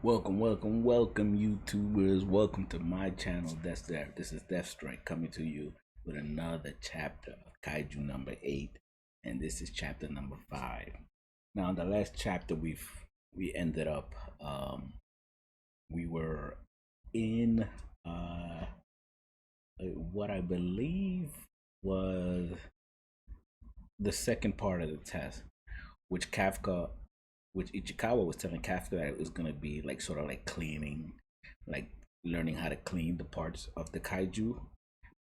Welcome, YouTubers. Welcome to my channel. This is Death Strike coming to you with another chapter of Kaiju number 8, and this is chapter number 5. Now, in the last chapter, we ended up we were in what I believe was the second part of the test, which Kafka, which Ichikawa was telling Kafka that it was gonna be like sort of like cleaning, like learning how to clean the parts of the kaiju.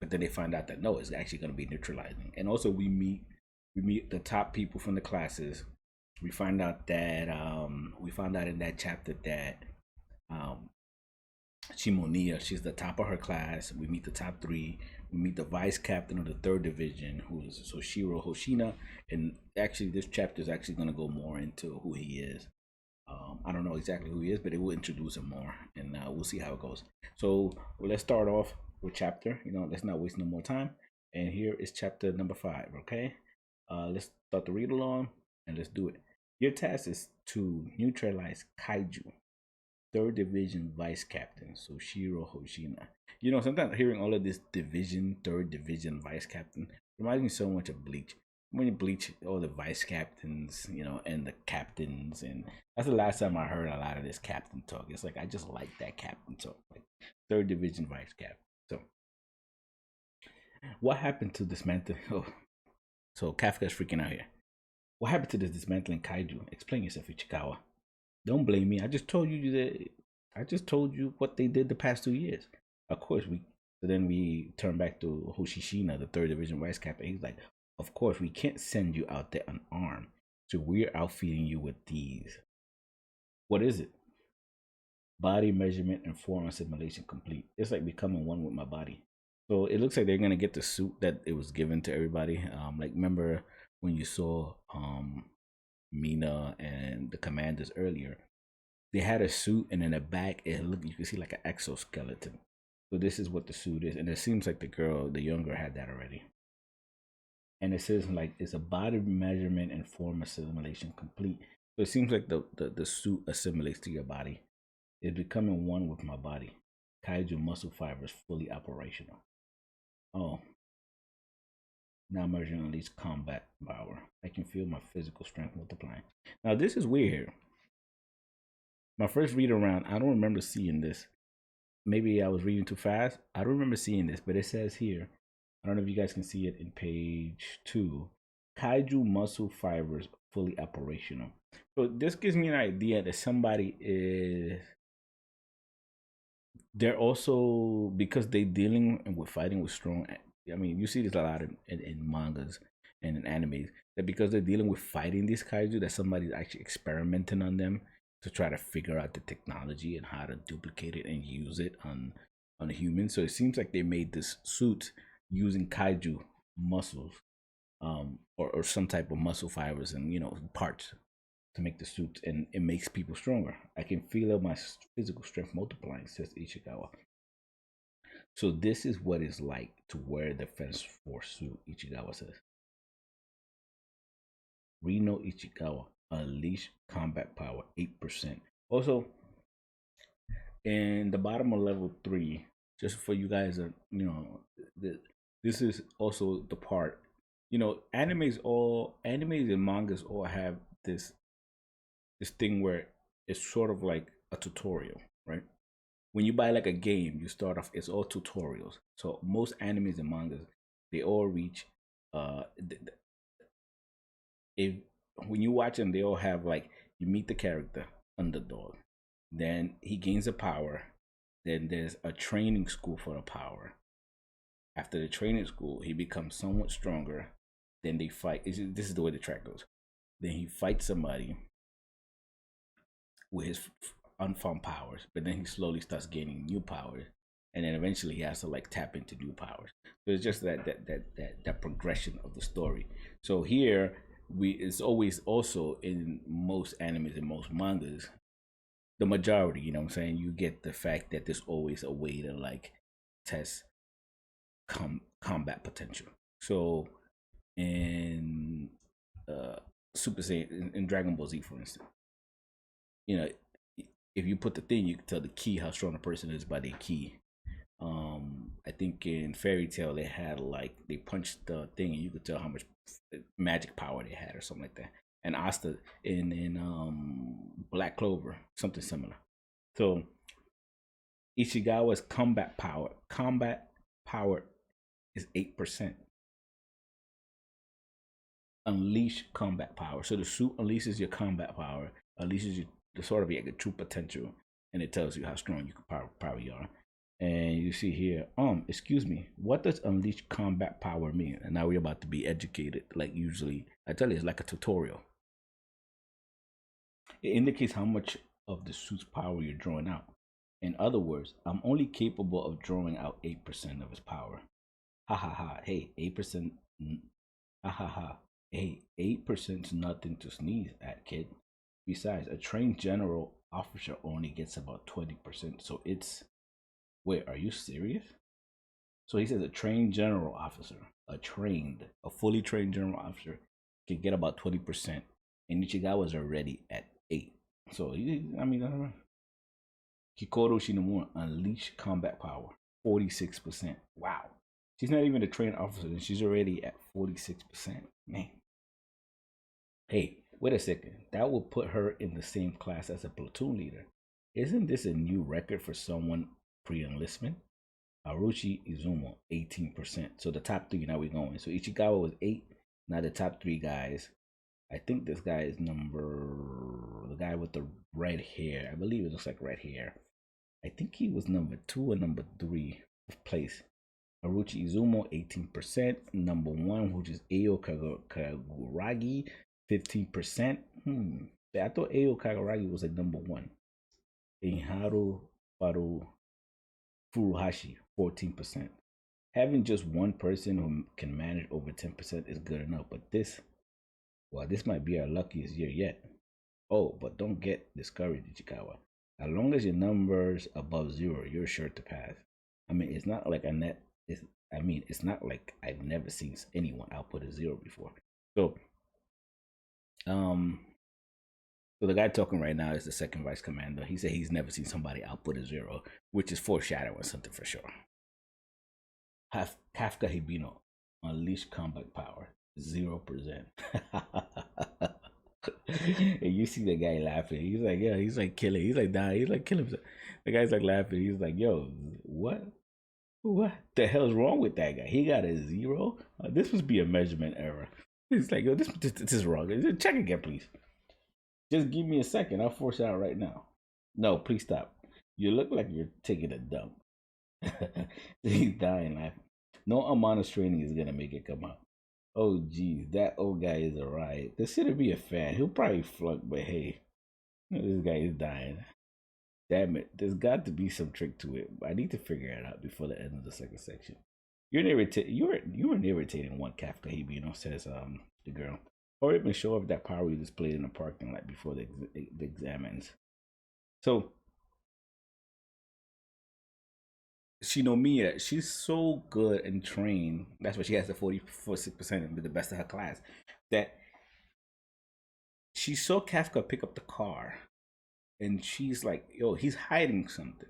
But then they find out that no, it's actually gonna be neutralizing. And also we meet the top people from the classes. We found out in that chapter that um Shimonia, she's the top of her class. We meet the top three. We meet the vice captain of the third division, who is Soshiro Hoshina. And actually, this chapter is actually going to go more into who he is. I don't know exactly who he is, but it will introduce him more, and we'll see how it goes. So let's start off with chapter. Let's not waste no more time. And here is chapter number 5. Okay, let's start the read along and let's do it. Your task is to neutralize kaiju. Third Division Vice Captain Soshiro Hoshina. Sometimes hearing all of this division, third division vice captain reminds me so much of Bleach. When you Bleach, all the vice captains, and the captains, and that's the last time I heard a lot of this captain talk. It's like I just like that captain talk, like third division vice captain. So, what happened to dismantling? Oh, so Kafka's freaking out here. What happened to this dismantling kaiju? Explain yourself, Ichikawa. Don't blame me. I just told you what they did the past 2 years. Of course we. So then we turn back to Hoshishina, the third division vice captain. He's like, of course we can't send you out there unarmed. So we're outfitting you with these. What is it? Body measurement and form assimilation complete. It's like becoming one with my body. So it looks like they're gonna get the suit that it was given to everybody. Like remember when you saw Mina and the commanders earlier, they had a suit, and in the back it looked, you can see like an exoskeleton. So this is what the suit is, and it seems like the younger had that already. And it says like it's a body measurement and form assimilation complete. So it seems like the suit assimilates to your body. It's becoming one with my body. Kaiju muscle fibers fully operational. Oh, now measuring at least combat power. I can feel my physical strength multiplying. Now this is weird. My first read around, I don't remember seeing this. Maybe I was reading too fast. I don't remember seeing this, but it says here, I don't know if you guys can see it in page 2. Kaiju muscle fibers fully operational. So this gives me an idea that somebody is, they're also, because they dealing with fighting with strong, I mean, you see this a lot in mangas and in animes, that because they're dealing with fighting these kaiju, that somebody's actually experimenting on them to try to figure out the technology and how to duplicate it and use it on humans. So it seems like they made this suit using kaiju muscles, or some type of muscle fibers and parts to make the suit, and it makes people stronger. I can feel my physical strength multiplying, says Ichikawa. So this is what it's like to wear the Defense Force suit, Ichikawa says. Reno Ichikawa, unleash combat power 8%. Also, in the bottom of level 3, just for you guys, this is also the part. Animes and mangas all have this thing where it's sort of like a tutorial, right? When you buy like a game, you start off, it's all tutorials. So most animes and mangas, they all reach if when you watch them, they all have like, you meet the character underdog, then he gains a power, then there's a training school for the power. After the training school, he becomes somewhat stronger. Then they fight. This is the way the track goes. Then he fights somebody with his unfound powers, but then he slowly starts gaining new powers, and then eventually he has to like tap into new powers. So it's just that progression of the story. So here it's always also in most animes and most mangas, the majority, you know what I'm saying, you get the fact that there's always a way to like test combat potential. So in Super Saiyan, in Dragon Ball Z, for instance, you know, if you put the thing, you can tell the key how strong a person is by their key. I think in Fairy Tale they had like they punched the thing and you could tell how much magic power they had or something like that. And Asta in Black Clover, something similar. So Ichigawa's combat power is 8%. Unleash combat power. So the suit unleashes your combat power, unleashes your the sort of your true potential, and it tells you how strong you can probably are. And you see here, excuse me, what does unleash combat power mean? And now we're about to be educated. Like usually, I tell you, it's like a tutorial. It indicates how much of the suit's power you're drawing out. In other words, I'm only capable of drawing out 8% of his power. Ha ha ha. Hey, 8%. Ha ha ha. Hey, 8%'s nothing to sneeze at, kid. Besides, a trained general officer only gets about 20%. So it's. Wait, are you serious? So he says a trained general officer, a fully trained general officer, can get about 20%. And Ichigawa's already at 8. So, I mean, I don't know. Hikaru Shinomura, unleash combat power, 46%. Wow. She's not even a trained officer, and she's already at 46%. Man. Hey, wait a second. That would put her in the same class as a platoon leader. Isn't this a new record for someone pre-enlistment? Haruchi Izumo, 18%. So the top three, now we're going. So Ichigawa was 8. Now the top 3 guys. I think this guy is the guy with the red hair. I believe it looks like red hair. I think he was number 2 or number 3 place. Haruchi Izumo, 18%. Number 1, which is Eo Kaguragi, 15%. I thought Eo Kaguragi was like number 1. Inharu Furuhashi, 14%. Having just one person who can manage over 10% is good enough, but this might be our luckiest year yet. Oh, but don't get discouraged, Ichikawa. As long as your number's above 0, you're sure to pass. I mean, it's not like it's not like I've never seen anyone output a 0 before. So, so the guy talking right now is the second vice commander. He said he's never seen somebody output a 0, which is foreshadowing something for sure. Kafka Hibino, unleash combat power, 0%. And you see the guy laughing. He's like, yeah, he's like killing. He's like dying. He's like killing himself. The guy's like laughing. He's like, yo, what? What the hell's wrong with that guy? He got a 0? This must be a measurement error. He's like, yo, this is wrong. Check again, please. Just give me a second. I'll force it out right now. No, please stop. You look like you're taking a dump. He's dying laughing. No amount of training is gonna make it come out. Oh geez, that old guy is a riot. This should be a fan. He'll probably flunk, but hey, this guy is dying. Damn it, there's got to be some trick to it. I need to figure it out before the end of the second section. You're an irritating one, Kafka Hibino, says the girl. Or even show off that power you displayed in the parking lot before the exam ends. So Shinomiya, she's so good and trained. That's why she has the 46% and the best of her class. That she saw Kafka pick up the car, and she's like, "Yo, he's hiding something.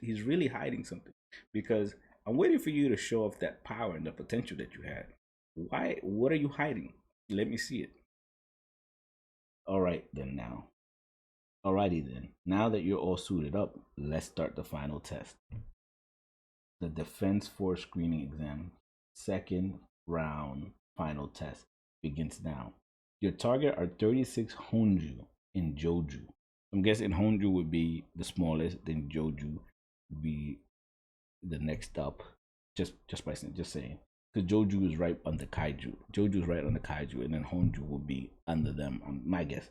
He's really hiding something." Because I'm waiting for you to show off that power and the potential that you had. Why? What are you hiding? Let me see it. All right, then now. Alrighty then. Now that you're all suited up, let's start the final test. The Defense Force Screening Exam, second round final test, begins now. Your target are 36 Honju in Joju. I'm guessing Honju would be the smallest, then Joju would be the next up. Just saying. Because Joju is right under Kaiju. Joju is right under Kaiju, and then Honju will be under them, my guess.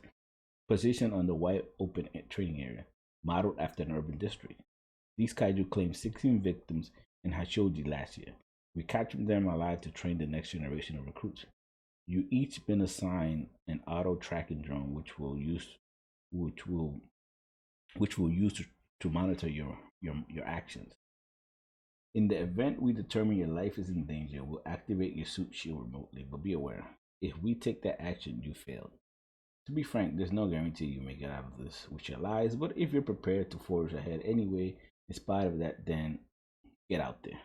Position on the wide open training area, modeled after an urban district. These kaiju claimed 16 victims in Hachoji last year. We captured them alive to train the next generation of recruits. You each been assigned an auto tracking drone, which we'll use to monitor your actions. In the event we determine your life is in danger, we'll activate your suit shield remotely. But be aware, if we take that action, you failed. To be frank, there's no guarantee you make it out of this with your lives, but if you're prepared to forge ahead anyway, in spite of that, then get out there.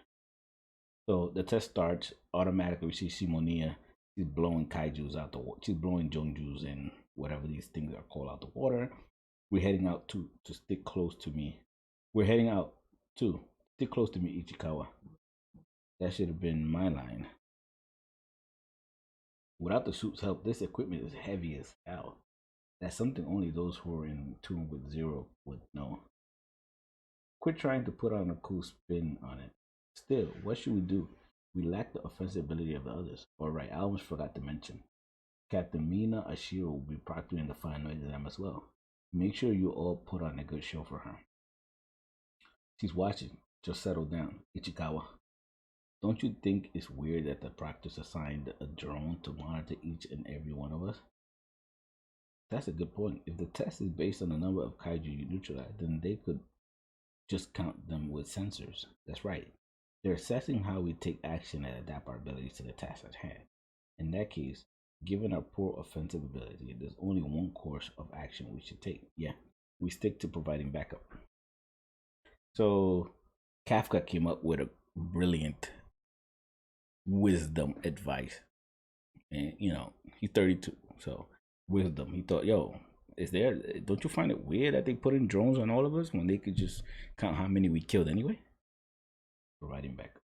So the test starts automatically. We see Simonia. She's blowing kaijus out the water. She's blowing jonjus and whatever these things are called out the water. We're heading out to stick close to me. We're heading out to stick close to me, Ichikawa. That should have been my line. Without the suit's help, this equipment is heavy as hell. That's something only those who are in tune with Zero would know. Quit trying to put on a cool spin on it. Still, what should we do? We lack the offensive ability of the others. Alright, I almost forgot to mention. Captain Mina Ashiro will be proctoring the final exam as well. Make sure you all put on a good show for her. She's watching. Just settle down. Ichikawa. Don't you think it's weird that the proctors assigned a drone to monitor each and every one of us? That's a good point. If the test is based on the number of kaiju you neutralize, then they could just count them with sensors. That's right. They're assessing how we take action and adapt our abilities to the task at hand. In that case, given our poor offensive ability, there's only one course of action we should take. Yeah, we stick to providing backup. So Kafka came up with a brilliant wisdom advice. And he's 32, so wisdom. He thought, don't you find it weird that they put in drones on all of us when they could just count how many we killed anyway? Providing backup.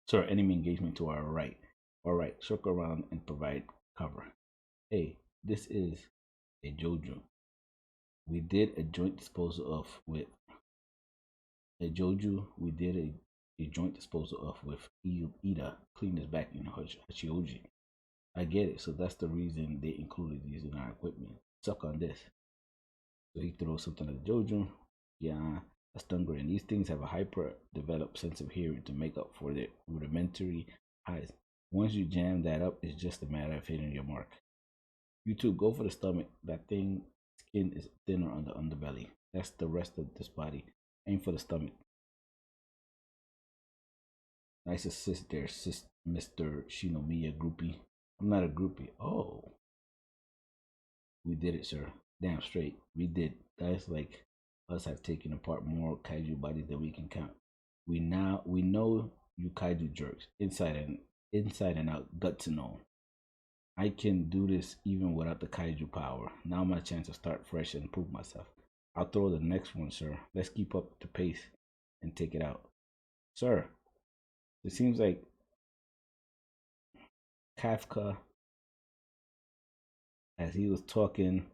Sir, enemy engagement to our right. Alright, circle around and provide cover. Hey, this is a Jojo. We did a joint disposal of with a Joju. We did a joint disposal of with Ida. Clean this back in Hachioji. I get it. So that's the reason they included these in our equipment. Suck on this. So he throws something at the Jojo. Yeah, a stun grenade. These things have a hyper developed sense of hearing to make up for their rudimentary eyes. Once you jam that up, it's just a matter of hitting your mark. You two, go for the stomach. That thing skin is thinner on the underbelly. That's the rest of this body. Aim for the stomach. Nice assist there, Mr. Shinomiya groupie. I'm not a groupie. Oh. We did it, sir. Damn straight. We did. That's like us have taken apart more kaiju bodies than we can count. We know you kaiju jerks. Inside and out, gut to know. I can do this even without the kaiju power. Now my chance to start fresh and prove myself. I'll throw the next one, sir. Let's keep up the pace and take it out. Sir, it seems like Kafka, as he was talking,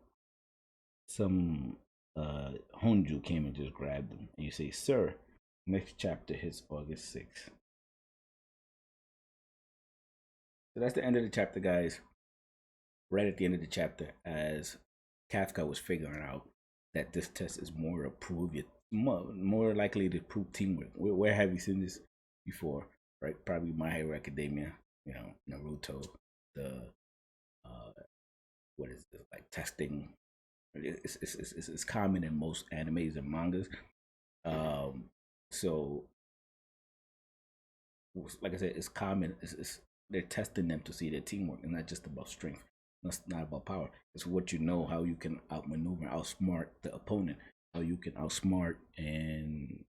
some Honju came and just grabbed him. And you say, sir, next chapter hits August 6th. So that's the end of the chapter, guys. Right at the end of the chapter, as Kafka was figuring out that this test is more likely to prove teamwork. Where have you seen this before? Right? Probably My Hero Academia, Naruto, the what is this, like testing. It's common in most animes and mangas. So like I said, it's common. They're testing them to see their teamwork, and not just about strength. It's not about power. It's what you know, how you can outmaneuver, outsmart the opponent, how you can outsmart and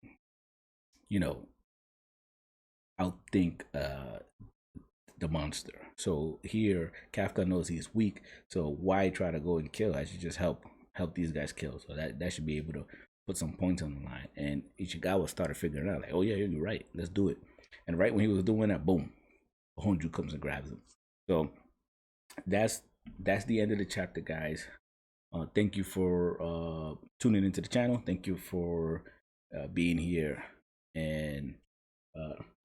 outthink the monster. So here, Kafka knows he's weak. So why try to go and kill? I should just help these guys kill. So that should be able to put some points on the line. And Ichigawa started figuring out, like, oh yeah, you're right. Let's do it. And right when he was doing that, boom, Honju comes and grabs him. So that's the end of the chapter, guys. Thank you for tuning into the channel. Thank you for being here and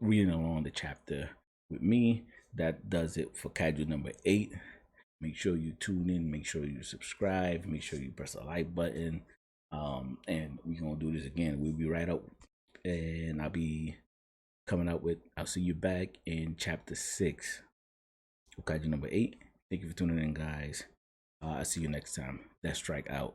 reading along the chapter with me. That does it for Kaiju number 8. Make sure you tune in. Make sure you subscribe. Make sure you press the like button. And we're gonna do this again. We'll be right up, and I'll be coming out with. I'll see you back in chapter 6 of Kaiju number 8. Thank you for tuning in, guys. I'll see you next time. That strike out.